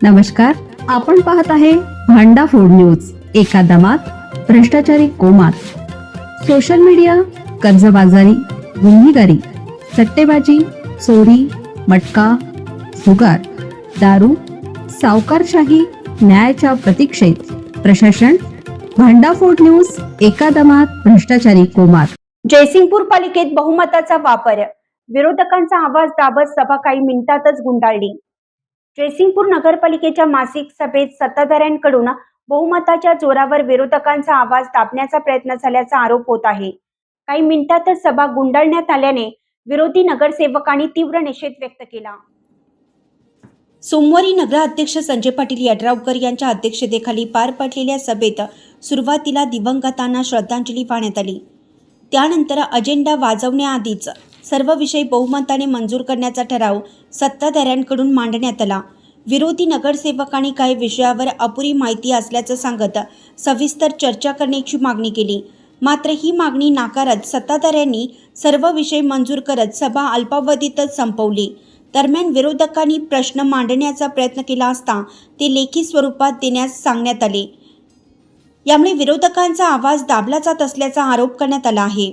नमस्कार, आपण पाहत आहे भांडा फोड न्यूज. एका दमात भ्रष्टाचारी कोमात. सोशल मीडिया, कर्जबाजारी, गुन्हेगारी, सट्टेबाजी, चोरी, मटका, जुगार, दारू, सावकारशाही, न्यायाच्या प्रतीक्षेत प्रशासन. भांडाफोड न्यूज. एका दमात भ्रष्टाचारी कोमात. जयसिंगपूर पालिकेत बहुमताचा वापर. विरोधकांचा आवाज दाबत सभा काही मिनिटातच गुंडाळली. जयसिंगपूर नगरपालिकेच्या मासिक सभेत सत्ताधाऱ्यांकडून बहुमताच्या जोरावर विरोधकांचा आवाज दाबण्याचा प्रयत्न झाल्याचा आरोप होत आहे. काही मिनिटातच सभा गुंडाळण्यात आल्याने विरोधी नगरसेवकांनी तीव्र निषेध व्यक्त केला. सोमवारी नगराध्यक्ष संजय पाटील यड्रावकर यांच्या अध्यक्षतेखाली पार पडलेल्या सभेत सुरुवातीला दिवंगतांना श्रद्धांजली वाहण्यात आली. त्यानंतर अजेंडा वाजवण्याआधीच सर्व विषय बहुमताने मंजूर करण्याचा ठराव सत्ताधाऱ्यांकडून मांडण्यात आला. विरोधी नगरसेवकांनी काही विषयावर अपुरी माहिती असल्याचं सांगत सविस्तर चर्चा करण्याची मागणी केली. मात्र ही मागणी नाकारत सत्ताधाऱ्यांनी सर्व विषय मंजूर करत सभा अल्पावधीतच संपवली. दरम्यान विरोधकांनी प्रश्न मांडण्याचा प्रयत्न केला असता ते लेखी स्वरूपात देण्यास सांगण्यात आले. यामुळे विरोधकांचा आवाज दाबला जात असल्याचा आरोप करण्यात आला आहे.